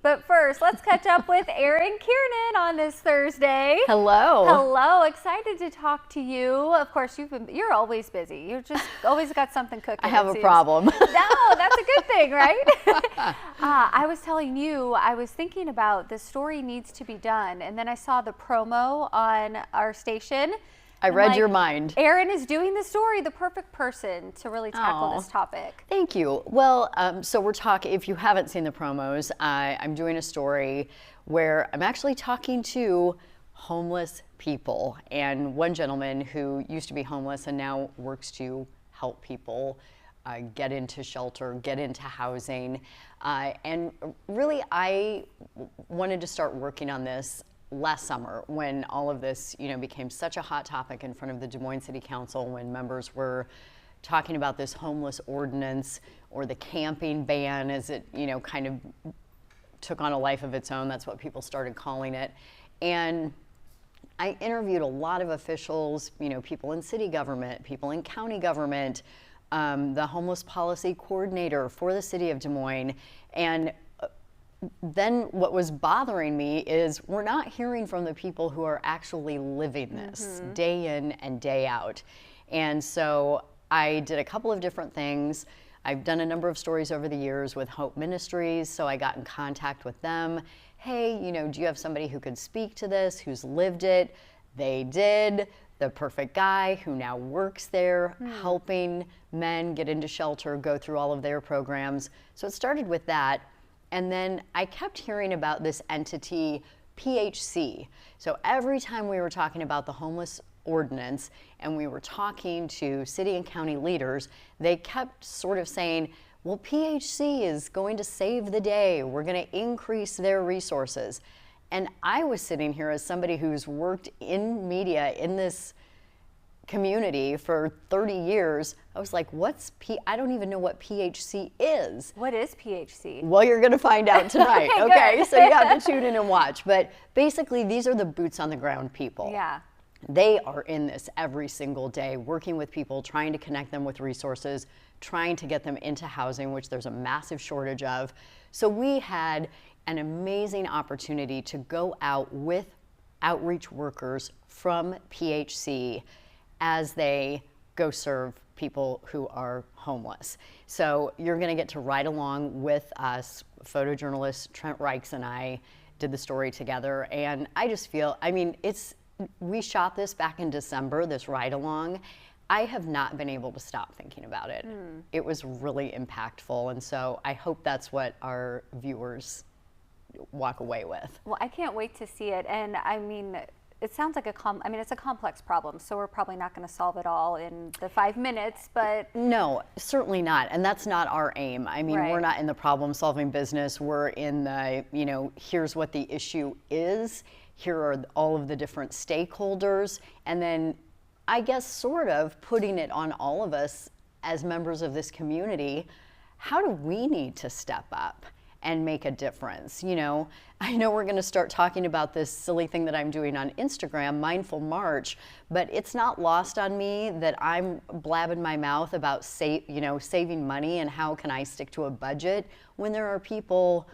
But first, let's catch up with Erin Kiernan on this Thursday. Hello. Hello. Excited to talk to you. Of course, you're always busy. You're just always got something cooking. I have a problem. No, that's a good thing, right? I was telling you, I was thinking about the story needs to be done, and then I saw the promo on our station. I read your mind. Erin is doing the story, the perfect person to really tackle this topic. Thank you. Well, so we're talking, if you haven't seen the promos, I'm doing a story where I'm actually talking to homeless people, and one gentleman who used to be homeless and now works to help people get into shelter, get into housing. And really, I wanted to start working on this last summer when all of this, became such a hot topic in front of the Des Moines City Council, when members were talking about this homeless ordinance or the camping ban as it, kind of took on a life of its own. That's what people started calling it. And I interviewed a lot of officials, people in city government, people in county government, the homeless policy coordinator for the city of Des Moines. And then what was bothering me is we're not hearing from the people who are actually living this day in and day out. And so I did a couple of different things. I've done a number of stories over the years with Hope Ministries, so I got in contact with them. Hey, do you have somebody who could speak to this, who's lived it? They did. The perfect guy who now works there, helping men get into shelter, go through all of their programs. So it started with that. And then I kept hearing about this entity, PHC. So every time we were talking about the homeless ordinance and we were talking to city and county leaders, they kept sort of saying, well, PHC is going to save the day. We're going to increase their resources. And I was sitting here as somebody who's worked in media in this community for 30 years. I was like, I don't even know what PHC is. What is PHC? Well, you're going to find out tonight. Okay, so you have to tune in and watch. But basically, these are the boots on the ground people. Yeah. They are in this every single day, working with people, trying to connect them with resources, trying to get them into housing, which there's a massive shortage of. So we had an amazing opportunity to go out with outreach workers from PHC as they go serve people who are homeless. So you're going to get to ride along with us. Photojournalist Trent Reichs and I did the story together, and I just feel, we shot this back in December, this ride along. I have not been able to stop thinking about it. It was really impactful, and so I hope that's what our viewers walk away with. Well, I can't wait to see it, and it sounds like it's a complex problem, so we're probably not going to solve it all in the 5 minutes, but... No, certainly not, and that's not our aim. Right. We're not in the problem-solving business. We're in the, here's what the issue is, here are all of the different stakeholders, and then I guess sort of putting it on all of us as members of this community. How do we need to step up and make a difference? I know we're going to start talking about this silly thing that I'm doing on Instagram, Mindful March, but it's not lost on me that I'm blabbing my mouth about saving money and how can I stick to a budget when there are people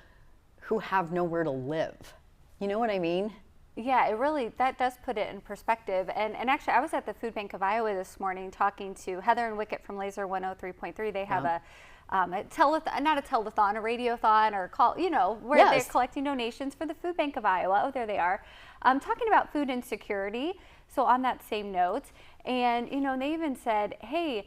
who have nowhere to live. You know what I mean? Yeah, that does put it in perspective. And actually, I was at the Food Bank of Iowa this morning talking to Heather and Wicket from Laser 103.3. They have a radiothon or call, where they're collecting donations for the Food Bank of Iowa. Oh, there they are. Talking about food insecurity. So on that same note, and, they even said, hey,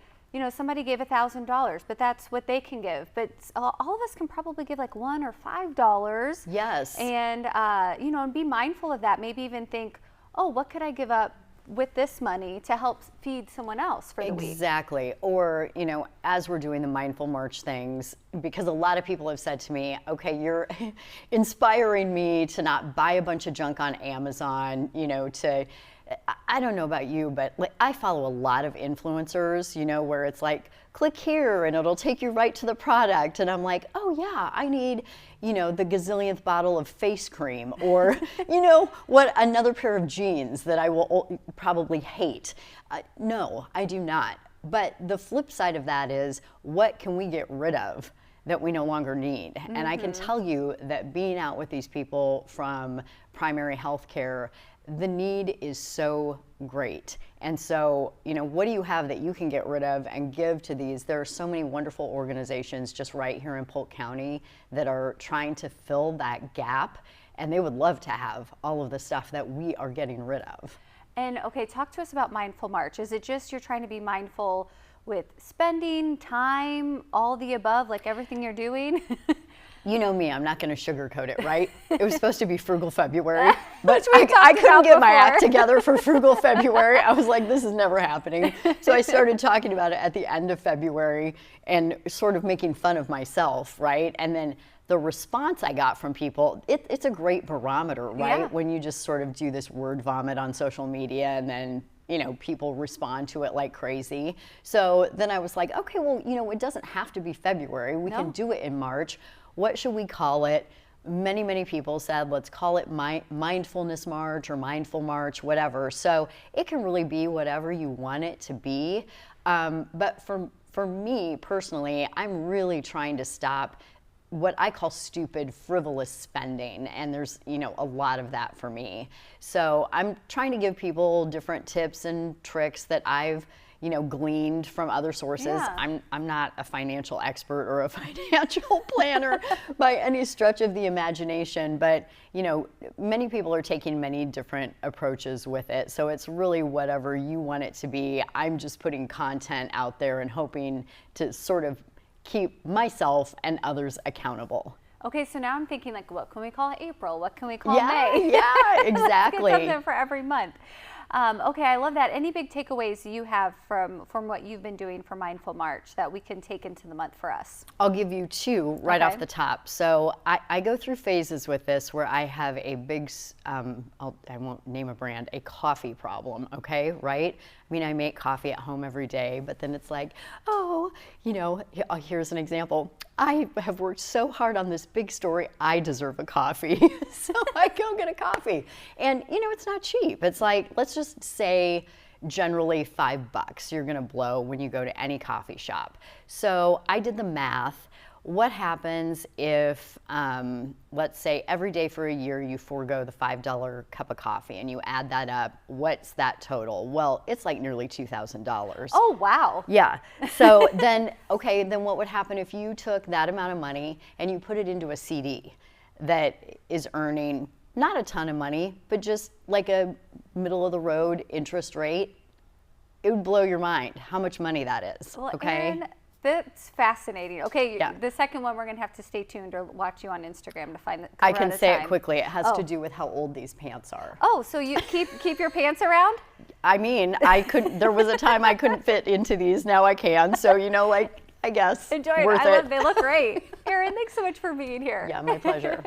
somebody gave $1,000, but that's what they can give. But all of us can probably give like $1 or $5. Yes. And, and be mindful of that. Maybe even think, oh, what could I give up with this money to help feed someone else for the week? Exactly. Or, as we're doing the Mindful March things, because a lot of people have said to me, okay, you're inspiring me to not buy a bunch of junk on Amazon, I don't know about you, but I follow a lot of influencers, where it's like, click here and it'll take you right to the product. And I'm like, oh yeah, I need, the gazillionth bottle of face cream, or, another pair of jeans that I will probably hate. No, I do not. But the flip side of that is, what can we get rid of that we no longer need. And I can tell you that being out with these people from primary health care, the need is so great. And so, you know, what do you have that you can get rid of and give to these? There are so many wonderful organizations just right here in Polk County that are trying to fill that gap, and they would love to have all of the stuff that we are getting rid of. And okay, talk to us about Mindful March. Is it just you're trying to be mindful with spending, time, all the above, like everything you're doing? You know me, I'm not going to sugarcoat it, right? It was supposed to be Frugal February, but I couldn't get before. my act together for Frugal February. I was like, this is never happening. So I started talking about it at the end of February and sort of making fun of myself, right? And then the response I got from people, it's a great barometer, right? Yeah. When you just sort of do this word vomit on social media and then, you know, people respond to it like crazy. So then I was like, okay, well, you know, it doesn't have to be February. We can do it in March. What should we call it? Many people said, let's call it Mindfulness March or Mindful March, whatever. So it can really be whatever you want it to be. But for me personally, I'm really trying to stop what I call stupid, frivolous spending. And there's, you know, a lot of that for me. So I'm trying to give people different tips and tricks that I've, you know, gleaned from other sources. Yeah. I'm not a financial expert or a financial planner by any stretch of the imagination, but, you know, many people are taking many different approaches with it. So it's really whatever you want it to be. I'm just putting content out there and hoping to sort of keep myself and others accountable. Okay, so now I'm thinking, like, what can we call April? What can we call Yeah, May? exactly. Let's get something for every month. Okay, I love that. Any big takeaways you have from what you've been doing for Mindful March that we can take into the month for us? I'll give you two right off the top. So I go through phases with this where I have a big, I won't name a brand, a coffee problem, okay, right? I mean, I make coffee at home every day, but then it's like, oh, you know, here's an example. I have worked so hard on this big story, I deserve a coffee. So I go get a coffee. And, you know, it's not cheap. It's like, let's just say generally $5 you're gonna blow when you go to any coffee shop. So I did the math. What happens if, let's say every day for a year you forego the $5 cup of coffee and you add that up, what's that total? Well, it's like nearly $2,000. Oh, wow. Yeah. So then, okay, then what would happen if you took that amount of money and you put it into a CD that is earning not a ton of money, but just like a middle of the road interest rate? It would blow your mind how much money that is, Well, okay? Erin, that's fascinating. Okay, Yeah. The second one, we're going to have to stay tuned or watch you on Instagram to find. I can say it quickly. It has Oh. to do with how old these pants are. Oh, so you keep your pants around? I mean, I couldn't. There was a time I couldn't fit into these. Now I can. So you know, like I guess Enjoy it. worth I love. They look great. Erin, thanks so much for being here. Yeah, my pleasure.